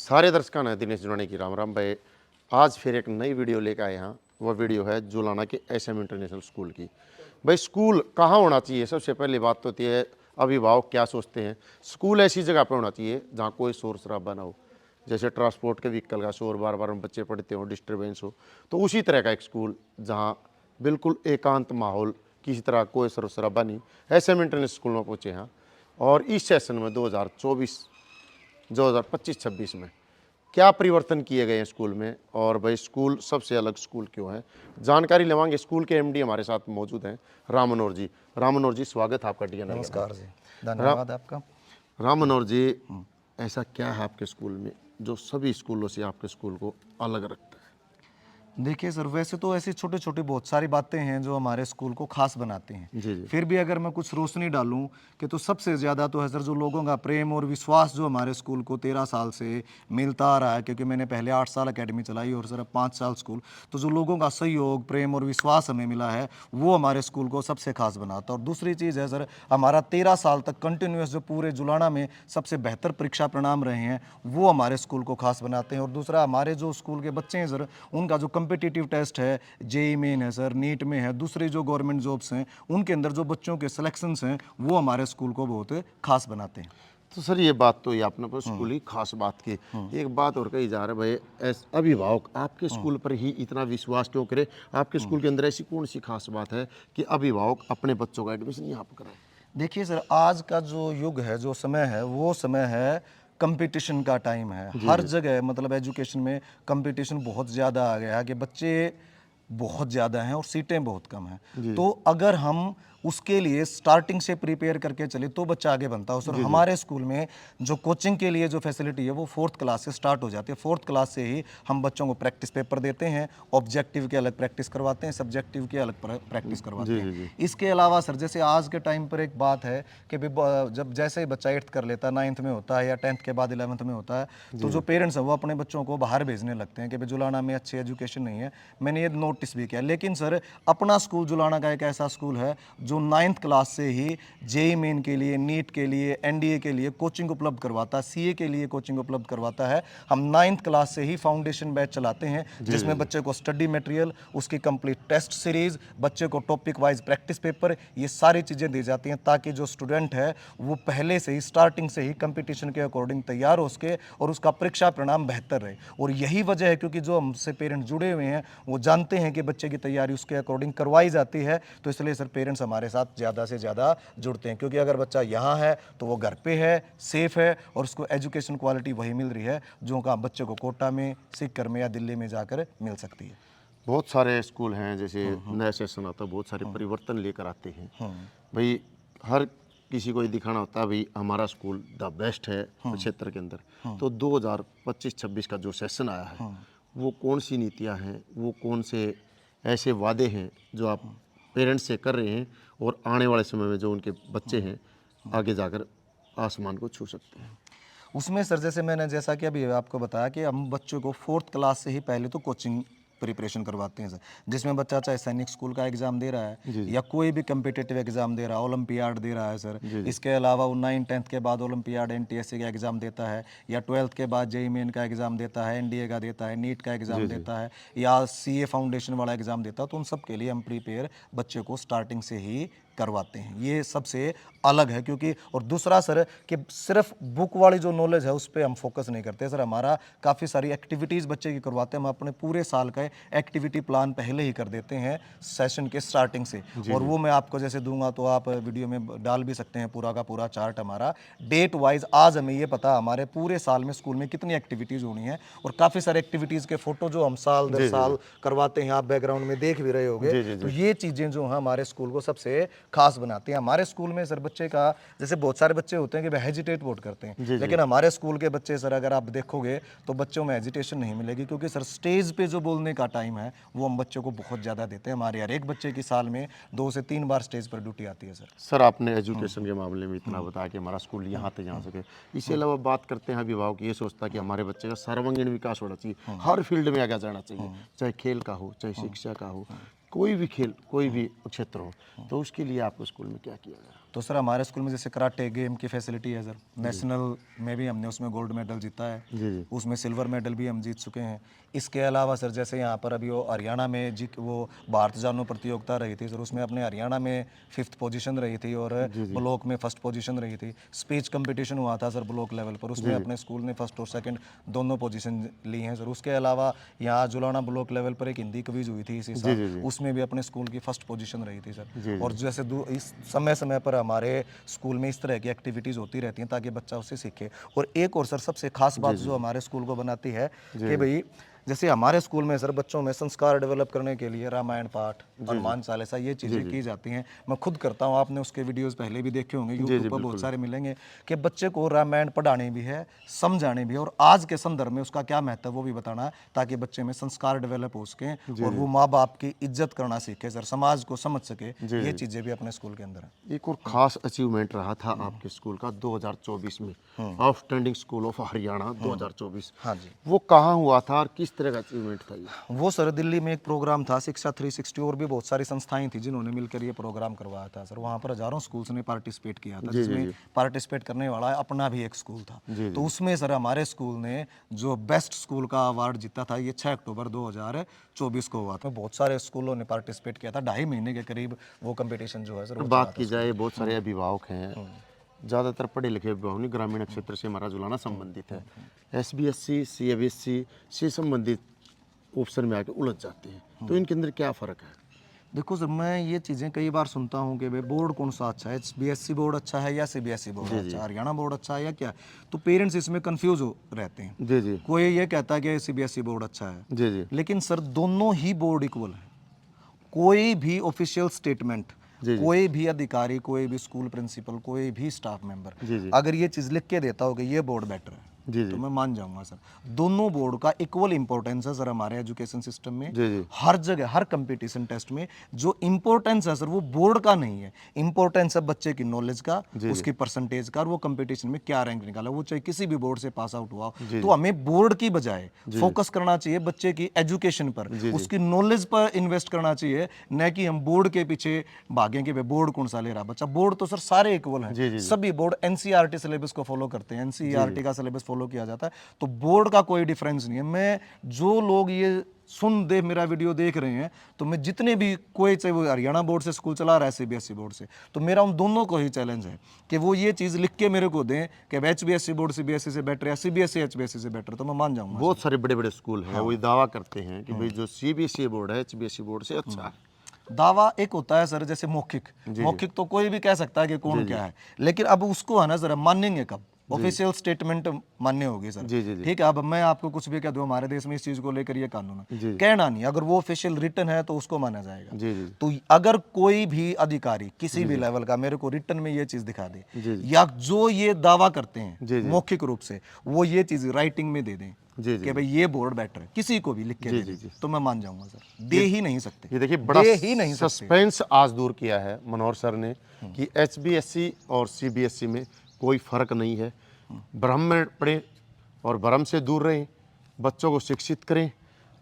सारे दर्शकों ने दिनेश जुड़ाने की राम राम भाई। आज फिर एक नई वीडियो लेकर आए हैं। वह वीडियो है जुलाना के एसएम इंटरनेशनल स्कूल की। भाई स्कूल कहाँ होना चाहिए, सबसे पहली बात तो होती है अभिभावक क्या सोचते हैं। स्कूल ऐसी जगह पर होना चाहिए जहाँ कोई शोर शराबा ना हो, जैसे ट्रांसपोर्ट के व्हीकल का शोर बार बार बच्चे पढ़ते हो, डिस्टर्बेंस हो। तो उसी तरह का एक स्कूल जहाँ बिल्कुल एकांत माहौल, किसी तरह कोई शोर शराबा नहीं, एसएम इंटरनेशनल स्कूल में पहुँचे हैं। और इस सेशन में 2025-26 में क्या परिवर्तन किए गए हैं स्कूल में, और भाई स्कूल सबसे अलग स्कूल क्यों है, जानकारी लेवांगे। स्कूल के एमडी हमारे साथ मौजूद हैं, राम मनोहर जी। राम मनोहर जी, स्वागत है आपका डीएनआर। नमस्कार जी, धन्यवाद आपका। राम मनोहर जी, ऐसा क्या है आपके स्कूल में जो सभी स्कूलों से आपके स्कूल को अलग रखता है? देखिए सर, वैसे तो ऐसी छोटी छोटी बहुत सारी बातें हैं जो हमारे स्कूल को खास बनाते हैं। जी जी। फिर भी अगर मैं कुछ रोशनी डालूं कि तो सबसे ज़्यादा तो है सर जो लोगों का प्रेम और विश्वास जो हमारे स्कूल को 13 साल से मिलता आ रहा है, क्योंकि मैंने पहले 8 साल अकेडमी चलाई और सर अब 5 साल स्कूल। तो जो लोगों का सहयोग, प्रेम और विश्वास हमें मिला है वो हमारे स्कूल को सबसे खास बनाता है। और दूसरी चीज़ है सर, हमारा 13 साल तक कंटिन्यूस जो पूरे जुलाना में सबसे बेहतर परीक्षा परिणाम रहे हैं वो हमारे स्कूल को खास बनाते हैं। और दूसरा, हमारे जो स्कूल के बच्चे हैं सर, उनका जो कम्पिटिटिव टेस्ट है, जेई मेन है सर, नीट में है, दूसरी जो गवर्नमेंट जॉब्स हैं उनके अंदर जो बच्चों के सिलेक्शंस हैं वो हमारे स्कूल को बहुत खास बनाते हैं। तो सर ये बात तो ये आपने पर स्कूल ही खास बात की। एक बात और कही जा रहा है भाई, अभिभावक आपके स्कूल पर ही इतना विश्वास क्यों करे? आपके स्कूल के अंदर ऐसी कौन सी खास बात है कि अभिभावक अपने बच्चों का एडमिशन यहाँ पर कराए? देखिए सर, आज का जो युग है, जो समय है, वो समय है कंपटीशन का टाइम है। हर जगह मतलब एजुकेशन में कंपटीशन बहुत ज़्यादा आ गया है कि बच्चे बहुत ज़्यादा हैं और सीटें बहुत कम हैं। तो अगर हम उसके लिए स्टार्टिंग से प्रिपेयर करके चले तो बच्चा आगे बनता है। सर हमारे स्कूल में जो कोचिंग के लिए जो फैसिलिटी है वो 4th क्लास से स्टार्ट हो जाती है। 4th क्लास से ही हम बच्चों को प्रैक्टिस पेपर देते हैं, ऑब्जेक्टिव के अलग प्रैक्टिस करवाते हैं, सब्जेक्टिव के अलग प्रैक्टिस करवाते हैं। इसके अलावा सर जैसे आज के टाइम पर एक बात है कि जब जैसे ही बच्चा 8th कर लेता है, 9th में होता है या 10th के बाद 11th में होता है, तो जो पेरेंट्स हैं वो अपने बच्चों को बाहर भेजने लगते हैं कि भाई जुलाना में अच्छी एजुकेशन नहीं है। मैंने ये नोटिस भी किया। लेकिन सर अपना स्कूल जुलाना का एक ऐसा स्कूल है जो 9th क्लास से ही जेई मेन के लिए, नीट के लिए, एनडीए के लिए कोचिंग उपलब्ध करवाता है, सीए के लिए कोचिंग उपलब्ध करवाता है। हम 9th क्लास से ही फाउंडेशन बैच चलाते हैं जिसमें बच्चे को स्टडी मटेरियल, उसकी कंप्लीट टेस्ट सीरीज, बच्चे को टॉपिक वाइज प्रैक्टिस पेपर, ये सारी चीज़ें दी जाती हैं ताकि जो स्टूडेंट है वो पहले से ही, स्टार्टिंग से ही कंपटीशन के अकॉर्डिंग तैयार हो सके और उसका परीक्षा परिणाम बेहतर रहे। और यही वजह है क्योंकि जो हमसे पेरेंट्स जुड़े हुए हैं वो जानते हैं कि बच्चे की तैयारी उसके अकॉर्डिंग करवाई जाती है। तो इसलिए सर पेरेंट्स हमारे साथ ज़्यादा से ज़्यादा जुड़ते हैं, क्योंकि अगर बच्चा यहाँ है तो वो घर पे है, सेफ है और उसको एजुकेशन क्वालिटी वही मिल रही है जो का बच्चे को कोटा में, सीकर में या दिल्ली में जाकर मिल सकती है। बहुत सारे स्कूल हैं, जैसे नया सेशन आता है बहुत सारे परिवर्तन लेकर आते हैं भाई। हर किसी को ये दिखाना होता है भाई हमारा स्कूल द बेस्ट है क्षेत्र के अंदर। तो 2025-26 का जो सेशन आया है वो कौन सी नीतियां हैं, वो कौन से ऐसे वादे हैं जो आप पेरेंट्स से कर रहे हैं और आने वाले समय में जो उनके बच्चे हैं आगे जाकर आसमान को छू सकते हैं? उसमें सर जैसा कि अभी आपको बताया कि हम बच्चों को 4th क्लास से ही पहले तो कोचिंग प्रिपरेशन करवाते हैं सर, जिसमें बच्चा चाहे सैनिक स्कूल का एग्जाम दे रहा है या कोई भी कम्पिटेटिव एग्जाम दे रहा है, ओलंपियाड दे रहा है सर। इसके अलावा वो 9th-10th के बाद ओलंपियाड, एनटीएससी का एग्जाम देता है, या 12th के बाद जेईई मेन का एग्जाम देता है, एनडीए का देता है, नीट का एग्जाम देता है, या सीए फाउंडेशन वाला एग्जाम देता है। तो उन सब के लिए हम प्रिपेयर बच्चे को स्टार्टिंग से ही करवाते हैं। ये सबसे अलग है क्योंकि, और दूसरा सर कि सिर्फ बुक वाली जो नॉलेज है उस पर हम फोकस नहीं करते सर। हमारा काफ़ी सारी एक्टिविटीज़ बच्चे की करवाते हैं। हम अपने पूरे साल का एक्टिविटी प्लान पहले ही कर देते हैं सेशन के स्टार्टिंग से। और वो मैं आपको जैसे दूंगा तो आप वीडियो में डाल भी सकते हैं पूरा का पूरा चार्ट हमारा डेट वाइज। आज हमें ये पता हमारे पूरे साल में स्कूल में कितनी एक्टिविटीज़ होनी है, और काफ़ी सारे एक्टिविटीज़ के फोटो जो हम साल दर साल करवाते हैं, आप बैकग्राउंड में देख भी रहे होंगे। तो ये चीज़ें जो हैं हमारे स्कूल को सबसे खास बनाती हैं। हमारे स्कूल में सर बच्चे का, जैसे बहुत सारे बच्चे होते हैं कि हेजिटेट बहुत करते हैं, लेकिन हमारे स्कूल के बच्चे सर अगर आप देखोगे तो बच्चों में हेजिटेशन नहीं मिलेगी, क्योंकि सर स्टेज पे जो बोलने का टाइम है वो हम बच्चों को बहुत ज़्यादा देते हैं। हमारे हर एक बच्चे की साल में 2 से 3 बार स्टेज पर ड्यूटी आती है सर। सर आपने एजुकेशन के मामले में इतना बताया कि हमारा स्कूल यहाँ तक जा सके। इसके अलावा बात करते हैं अभिभावक ये सोचता है कि हमारे बच्चे का सर्वांगीण विकास होना चाहिए, हर फील्ड में आगे जाना चाहिए, चाहे खेल का हो, चाहे शिक्षा का हो, कोई भी खेल, कोई भी क्षेत्र हो। तो उसके लिए आपको स्कूल में क्या किया गया? तो सर हमारे स्कूल में जैसे कराटे गेम की फैसिलिटी है सर, नेशनल में भी हमने उसमें गोल्ड मेडल जीता है, जी। उसमें सिल्वर मेडल भी हम जीत चुके हैं। इसके अलावा सर जैसे यहाँ पर अभी वो हरियाणा में वो भारत जानो प्रतियोगिता रही थी सर, उसमें अपने हरियाणा में 5th पोजीशन रही थी और ब्लॉक में 1st पोजीशन रही थी। स्पीच कंपटीशन हुआ था सर ब्लॉक लेवल पर, उसमें अपने स्कूल ने 1st और 2nd दोनों पोजीशन ली हैं सर। उसके अलावा यहाँ जुलाना ब्लॉक लेवल पर एक हिंदी क्विज हुई थी इसी साल, उसमें भी अपने स्कूल की 1st पोजीशन रही थी सर। और जैसे इस समय समय पर हमारे स्कूल में इस तरह की एक्टिविटीज़ होती रहती हैं ताकि बच्चा उससे सीखे। और एक और सर सबसे खास बात जो हमारे स्कूल को बनाती है कि भाई जैसे हमारे स्कूल में सर बच्चों में संस्कार डेवलप करने के लिए रामायण पाठ, हनुमान चालीसा ये चीज़ें की जाती हैं। मैं खुद करता हूँ, आपने उसके वीडियोस पहले भी देखे होंगे, यूट्यूब पर बहुत सारे मिलेंगे कि बच्चे को रामायण पढ़ानी भी है, समझानी भी है, और आज के संदर्भ में उसका क्या महत्व वो भी बताना, ताकि बच्चे में संस्कार डेवलप हो सके और वो माँ बाप की इज्जत करना सीखे सर, समाज को समझ सके। ये चीज़ें भी अपने स्कूल के अंदर है। एक और खास अचीवमेंट रहा था आपके स्कूल का 2024 में, आउटस्टैंडिंग स्कूल ऑफ हरियाणा 2024। हाँ जी, वो कहाँ हुआ था और किस तरह का अचीवमेंट था ये? वो सर दिल्ली में एक प्रोग्राम था शिक्षा 360, और भी बहुत सारी संस्थाएं थी जिन्होंने मिलकर ये प्रोग्राम करवाया था सर। वहाँ पर हजारों स्कूल्स ने पार्टिसिपेट किया था, जिसमें पार्टिसिपेट करने वाला अपना भी एक स्कूल था। तो उसमें सर हमारे स्कूल ने जो बेस्ट स्कूल का अवार्ड जीता था, ये 6 अक्टूबर 2024 को हुआ था। बहुत सारे स्कूलों ने पार्टिसिपेट किया था, 2.5 महीने के करीब वो कंपटीशन जो है सर वो चला बात की जाए, बहुत सारे अभिभावक हैं, ज़्यादातर पढ़े लिखे अभिभावक नहीं, ग्रामीण क्षेत्र से हमारा जुलाना संबंधित है। SBSC CBSC से संबंधित ऑप्शन में आके उलझ जाते हैं, तो इनके अंदर क्या फ़र्क है? देखो सर, मैं ये चीज़ें कई बार सुनता हूँ कि भाई बोर्ड कौन सा अच्छा है, BSC बोर्ड अच्छा है या CBSE बोर्ड अच्छा है, हरियाणा बोर्ड अच्छा है या क्या। तो पेरेंट्स इसमें कंफ्यूज हो रहते हैं। जी जी कोई ये कहता है कि CBSE बोर्ड अच्छा है, जी जी लेकिन सर दोनों ही बोर्ड इक्वल है। कोई भी ऑफिशियल स्टेटमेंट, कोई भी अधिकारी, कोई भी स्कूल प्रिंसिपल, कोई भी स्टाफ मेंबर अगर ये चीज़ लिख के देता हो कि ये बोर्ड बेटर है, तो मैं मान जाऊंगा सर। दोनों बोर्ड का इक्वल इंपॉर्टेंस है सर हमारे एजुकेशन सिस्टम में। हर जगह, हर कंपटीशन टेस्ट में जो इंपॉर्टेंस है सर वो बोर्ड का नहीं है, इंपॉर्टेंस है बच्चे की नॉलेज का, उसकी परसेंटेज का, और वो कंपटीशन में क्या रैंक निकाला, वो चाहे किसी भी बोर्ड से पास आउट हुआ। तो हमें बोर्ड की बजाय फोकस करना चाहिए बच्चे की एजुकेशन पर, उसकी नॉलेज पर इन्वेस्ट करना चाहिए, न कि हम बोर्ड के पीछे भागें कि बोर्ड कौन सा ले रहा बच्चा। बोर्ड तो सर सारे इक्वल हैं, सभी बोर्ड NCERT सिलेबस को फॉलो करते हैं, NCERT का सिलेबस फॉलो किया जाता है, तो बोर्ड का कोई डिफरेंस नहीं है। मैं जो लोग ये सुन दे मेरा वीडियो देख रहे हैं, तो मैं जितने भी, कोई चाहे वो हरियाणा बोर्ड से स्कूल चला रहा है CBSE बोर्ड से, तो मेरा उन दोनों को ही चैलेंज है कि वो ये चीज़ लिख के मेरे को दें कि HBSE बोर्ड CBSE से बेटर या CBSE HBSE से बेटर, तो मैं मान जाऊंगा। बहुत सारे बड़े बड़े स्कूल हैं, वो ये दावा करते हैं कि भाई जो CBSE बोर्ड है HBSE बोर्ड से अच्छा है। दावा एक होता है सर, जैसे मौखिक तो कोई भी कह सकता है कि कौन क्या है, लेकिन अब उसको है ना जरा मानेंगे कब, ऑफिशियल स्टेटमेंट मान्य होगी सर। ठीक है, अब मैं आपको कुछ भी कह दूं, हमारे देश में इस चीज को लेकर ये कानून है, कहना नहीं, अगर वो ऑफिशियल रिटन है तो उसको माना जाएगा। तो अगर कोई भी अधिकारी किसी भी लेवल का मेरे को रिटन में ये चीज दिखा दे, या जो ये दावा करते हैं मौखिक रूप से, वो ये चीज राइटिंग में दे दें कि भाई ये बोर्ड बेटर है, किसी को भी लिख के दे दें, तो मैं मान जाऊंगा सर। दे ही नहीं सकते। ये देखिए, बड़ा सस्पेंस आज दूर किया है मनोहर सर ने कि HBSE और CBSE में कोई फर्क नहीं है। ब्रह्म में पढ़ें और भ्रम से दूर रहें, बच्चों को शिक्षित करें।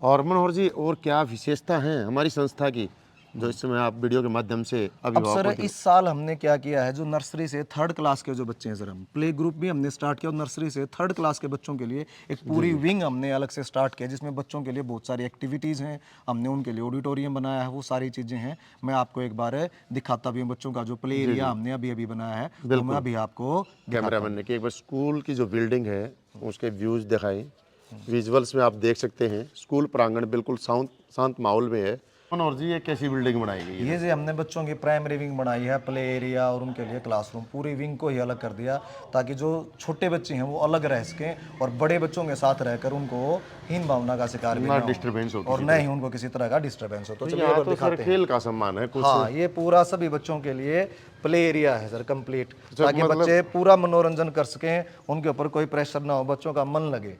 और मनोहर जी, और क्या विशेषता हैं हमारी संस्था की जो इस समय आप वीडियो के माध्यम से अब सर इस साल हमने क्या किया है, जो नर्सरी से 3rd क्लास के जो बच्चे हैं सर, हम प्ले ग्रुप भी हमने स्टार्ट किया, और नर्सरी से 3rd क्लास के बच्चों के लिए एक पूरी विंग हमने अलग से स्टार्ट किया, जिसमें बच्चों के लिए बहुत सारी एक्टिविटीज़ हैं। हमने उनके लिए ऑडिटोरियम बनाया है, वो सारी चीज़ें हैं। मैं आपको एक बार दिखाता भी हूँ बच्चों का जो प्ले एरिया हमने अभी अभी बनाया है, तो मैं अभी आपको कैमरामैन ने कि एक बार स्कूल की जो बिल्डिंग है उसके व्यूज़ दिखाएं। विजुअल्स में आप देख सकते हैं स्कूल प्रांगण बिल्कुल शांत माहौल में है। मनोहर जी, ये कैसी बिल्डिंग बनाई गई है? ये जो हमने बच्चों की प्राइमरी विंग बनाई है, प्ले एरिया और उनके लिए क्लासरूम, पूरी विंग को ही अलग कर दिया, ताकि जो छोटे बच्चे हैं वो अलग रह सकें और बड़े बच्चों के साथ रहकर उनको हीन भावना का शिकार भी ना हो, डिस्टर्बेंस हो, और न ही उनको किसी तरह का डिस्टर्बेंस हो। तो चलिए यहाँ तो सर खेल का सम्मान है कुछ। हाँ, ये पूरा सभी बच्चों के लिए प्ले एरिया है सर कंप्लीट, ताकि बच्चे पूरा मनोरंजन कर सकें, उनके ऊपर कोई प्रेशर ना हो, बच्चों का मन लगे।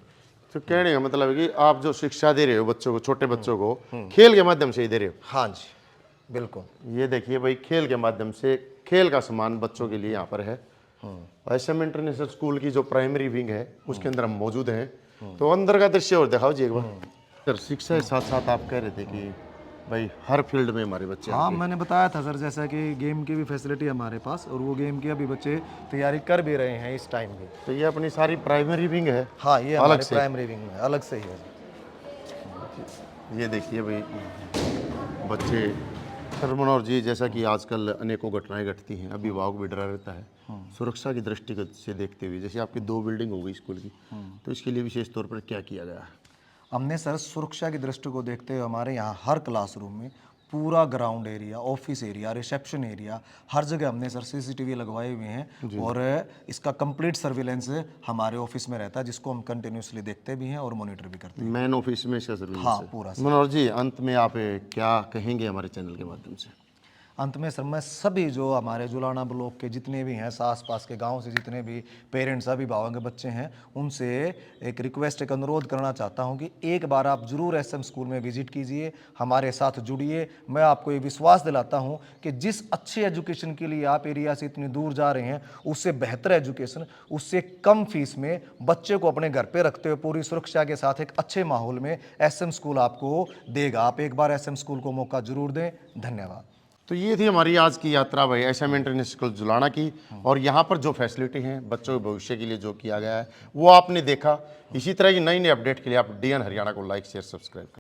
तो कहने का मतलब है कि आप जो शिक्षा दे रहे हो बच्चों को, छोटे बच्चों को खेल के माध्यम से ही दे रहे हो। हाँ जी, बिल्कुल। ये देखिए भाई, खेल के माध्यम से, खेल का सामान बच्चों के लिए यहाँ पर है। SM इंटरनेशनल स्कूल की जो प्राइमरी विंग है उसके अंदर हम मौजूद हैं, तो अंदर का दृश्य और दिखाओ जी एक बार। सर, शिक्षा के साथ साथ आप कह रहे थे कि भाई हर फील्ड में हमारे बच्चे हाँ, आगे। मैंने बताया था सर, जैसा कि गेम की भी फैसिलिटी हमारे पास, और वो गेम की अभी बच्चे तैयारी कर भी रहे हैं इस टाइम भी। तो ये अपनी सारी प्राइमरी विंग है हाँ, ये अलग हमारे से। प्राइमरी विंग में अलग से ही है। ये देखिए भाई बच्चे, सर मनोहर जी, जैसा कि आजकल अनेकों घटनाएं घटती हैं, अभिभावक भी डरा रहता है सुरक्षा की दृष्टिगत से देखते हुए, जैसे आपकी 2 बिल्डिंग हो गई स्कूल की, तो इसके लिए विशेष तौर पर क्या किया गया है? हमने सर सुरक्षा की दृष्टि को देखते हुए हमारे यहाँ हर क्लासरूम में पूरा ground area, office area, reception area, हर जगह हमने सर सीसीटीवी लगवाए हुए हैं, और इसका कंप्लीट सर्विलेंस हमारे ऑफिस में रहता है, जिसको हम कंटिन्यूसली देखते भी हैं और मॉनिटर भी करते हैं। मैन ऑफिस में इसका सर्विलेंस हाँ, है। पूरा। मनोहर जी, अंत में आप क्या कहेंगे हमारे चैनल के माध्यम से? अंत में सर मैं सभी जो हमारे जुलाना ब्लॉक के जितने भी हैं, आस पास के गांव से जितने भी पेरेंट्स अभिभावक के बच्चे हैं, उनसे एक रिक्वेस्ट, एक अनुरोध करना चाहता हूं कि एक बार आप जरूर एसएम स्कूल में विजिट कीजिए, हमारे साथ जुड़िए। मैं आपको ये विश्वास दिलाता हूं कि जिस अच्छे एजुकेशन के लिए आप एरिया से इतनी दूर जा रहे हैं, उससे बेहतर एजुकेशन, उससे कम फीस में बच्चे को अपने घर पे रखते हुए पूरी सुरक्षा के साथ एक अच्छे माहौल में एसएम स्कूल आपको देगा। आप एक बार एसएम स्कूल को मौका जरूर दें। धन्यवाद। तो ये थी हमारी आज की यात्रा भाई एसएम इंटरनेशनल स्कूल जुलाना की, और यहाँ पर जो फैसिलिटी हैं बच्चों के भविष्य के लिए जो किया गया है वो आपने देखा। इसी तरह की नई नई अपडेट के लिए आप डीएन हरियाणा को लाइक शेयर सब्सक्राइब करें।